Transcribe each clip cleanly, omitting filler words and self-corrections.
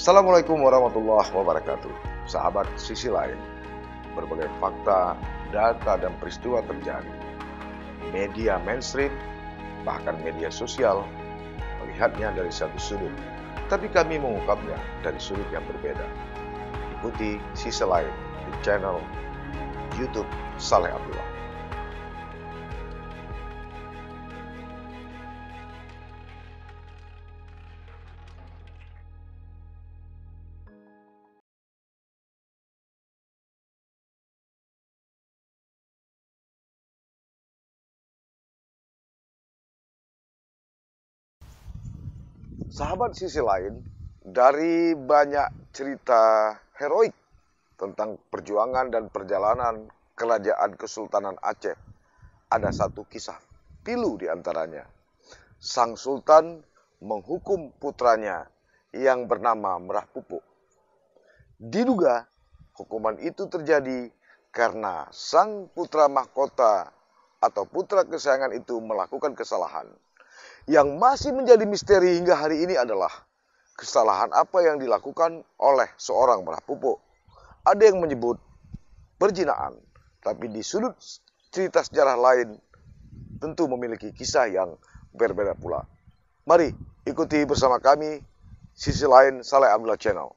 Assalamualaikum warahmatullahi wabarakatuh. Sahabat sisi lain, berbagai fakta, data, dan peristiwa terjadi. Media mainstream, bahkan media sosial, melihatnya dari satu sudut, tapi kami mengungkapnya dari sudut yang berbeda. Ikuti sisi lain di channel YouTube Saleh Abdullah. Sahabat sisi lain, dari banyak cerita heroik tentang perjuangan dan perjalanan kerajaan Kesultanan Aceh, ada satu kisah pilu di antaranya. Sang Sultan menghukum putranya yang bernama Merah Pupuk. Diduga hukuman itu terjadi karena sang putra mahkota atau putra kesayangan itu melakukan kesalahan. Yang masih menjadi misteri hingga hari ini adalah kesalahan apa yang dilakukan oleh seorang Merah Pupuk. Ada yang menyebut perzinaan, tapi di sudut cerita sejarah lain tentu memiliki kisah yang berbeda pula. Mari ikuti bersama kami sisi lain Saleh Abdullah Channel.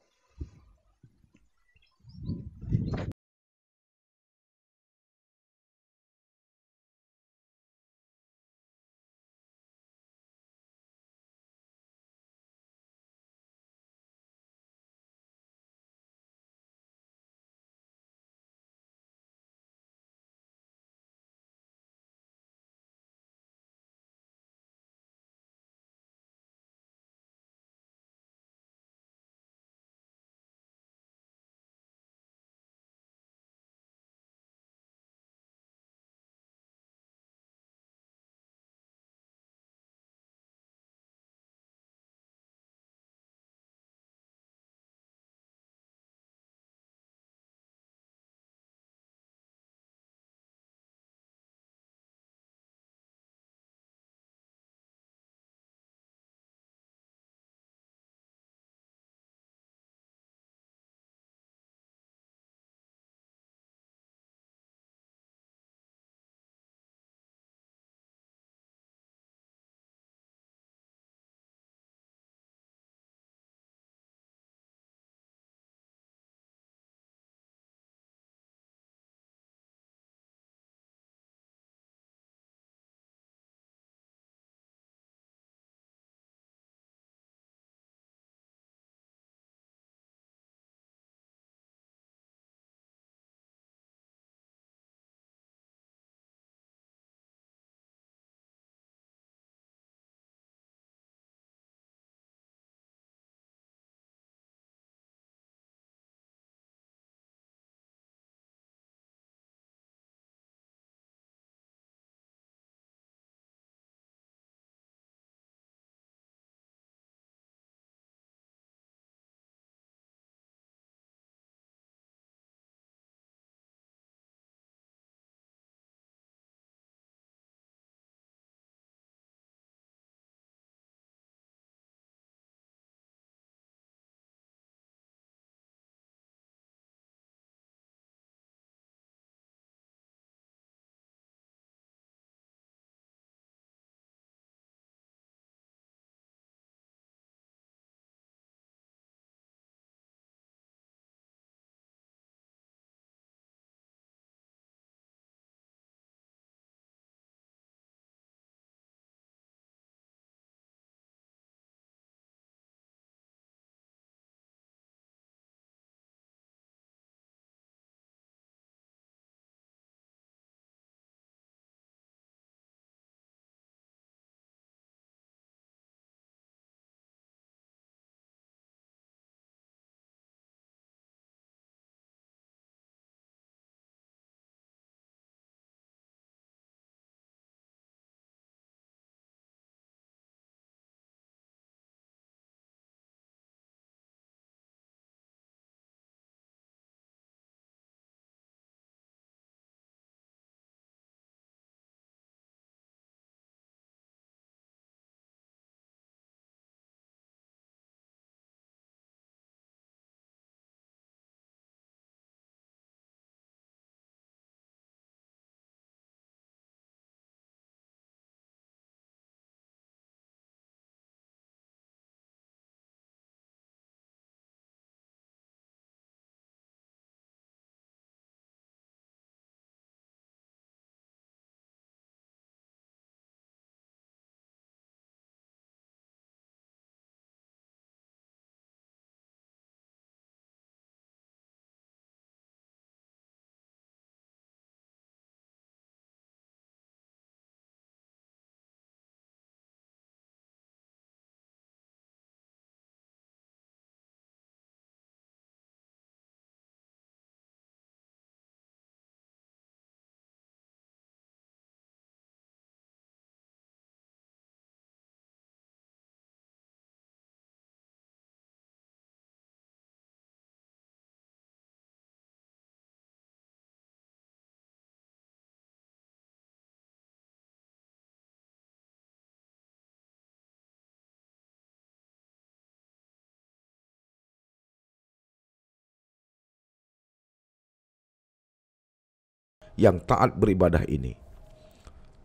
yang taat beribadah ini.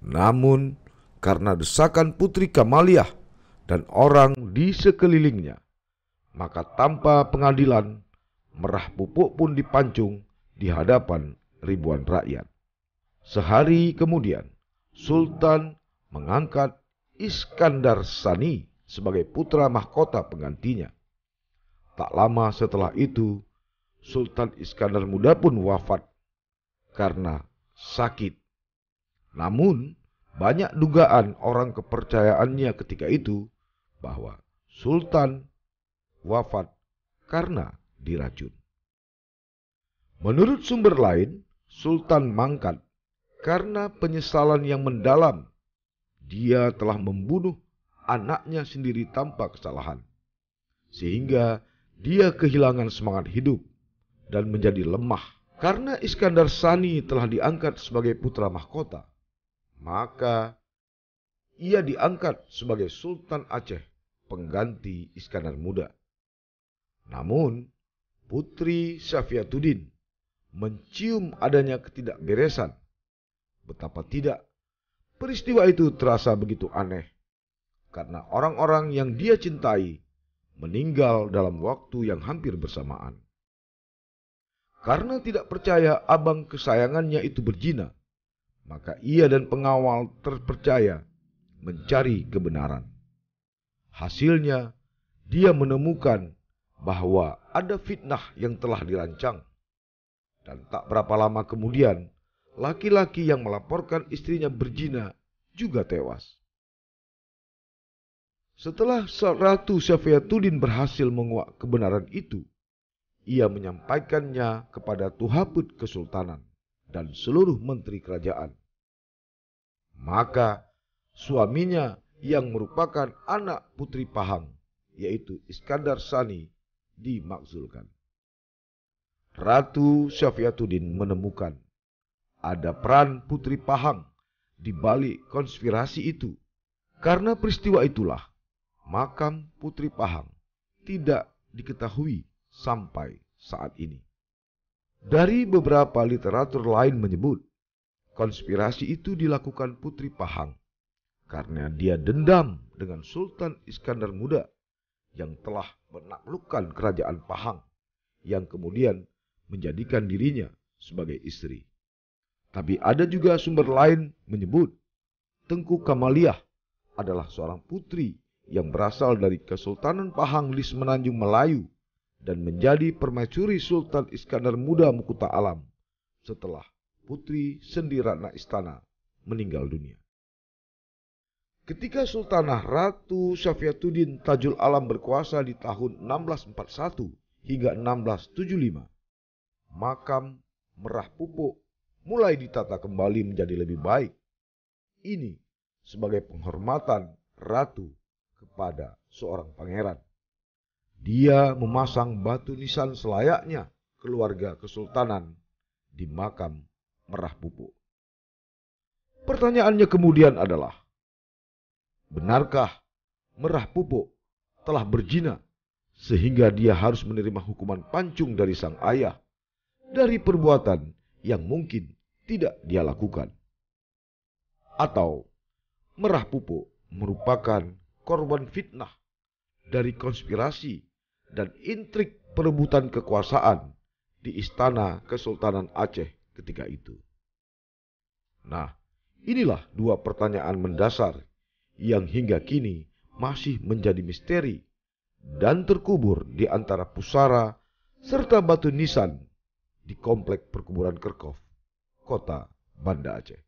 Namun karena desakan Putri Kamaliah dan orang di sekelilingnya, maka tanpa pengadilan merah pupuk pun dipancung di hadapan ribuan rakyat. Sehari kemudian Sultan mengangkat Iskandar Sani sebagai putra mahkota penggantinya. Tak lama setelah itu Sultan Iskandar Muda pun wafat karena sakit. Namun banyak dugaan orang kepercayaannya ketika itu bahwa Sultan wafat karena diracun. Menurut sumber lain, Sultan mangkat karena penyesalan yang mendalam. Dia telah membunuh anaknya sendiri tanpa kesalahan, sehingga dia kehilangan semangat hidup dan menjadi lemah. Karena Iskandar Sani telah diangkat sebagai putra mahkota, maka ia diangkat sebagai Sultan Aceh pengganti Iskandar Muda. Namun Putri Syafiatuddin mencium adanya ketidakberesan. Betapa tidak, peristiwa itu terasa begitu aneh karena orang-orang yang dia cintai meninggal dalam waktu yang hampir bersamaan. Karena tidak percaya abang kesayangannya itu berzina, maka ia dan pengawal terpercaya mencari kebenaran. Hasilnya, dia menemukan bahwa ada fitnah yang telah dirancang. Dan tak berapa lama kemudian, laki-laki yang melaporkan istrinya berzina juga tewas. Setelah Ratu Syafiatuddin berhasil menguak kebenaran itu, ia menyampaikannya kepada Tuhaput Kesultanan dan seluruh menteri kerajaan. Maka suaminya yang merupakan anak Putri Pahang, yaitu Iskandar Sani, dimakzulkan. Ratu Syafiatuddin menemukan ada peran Putri Pahang di balik konspirasi itu. Karena peristiwa itulah, makam Putri Pahang tidak diketahui sampai saat ini. Dari beberapa literatur lain menyebut, konspirasi itu dilakukan Putri Pahang karena dia dendam dengan Sultan Iskandar Muda yang telah menaklukkan kerajaan Pahang, yang kemudian menjadikan dirinya sebagai istri. Tapi ada juga sumber lain menyebut Tengku Kamaliah adalah seorang putri yang berasal dari Kesultanan Pahang di Semenanjung Melayu dan menjadi permaisuri Sultan Iskandar Muda Mukuta Alam setelah Putri Sendi Ratna Istana meninggal dunia. Ketika Sultanah Ratu Syafiatuddin Tajul Alam berkuasa di tahun 1641 hingga 1675, makam Merah Pupuk mulai ditata kembali menjadi lebih baik. Ini sebagai penghormatan ratu kepada seorang pangeran. Dia memasang batu nisan selayaknya keluarga kesultanan di makam Merah Pupuk. Pertanyaannya kemudian adalah, benarkah Merah Pupuk telah berzina sehingga dia harus menerima hukuman pancung dari sang ayah dari perbuatan yang mungkin tidak dia lakukan? Atau Merah Pupuk merupakan korban fitnah dari konspirasi dan intrik perebutan kekuasaan di istana Kesultanan Aceh ketika itu? Nah, inilah dua pertanyaan mendasar yang hingga kini masih menjadi misteri dan terkubur di antara pusara serta batu nisan di komplek perkuburan Kerkhof, kota Banda Aceh.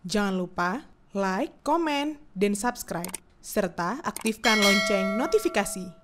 Jangan lupa like, komen, dan subscribe, serta aktifkan lonceng notifikasi.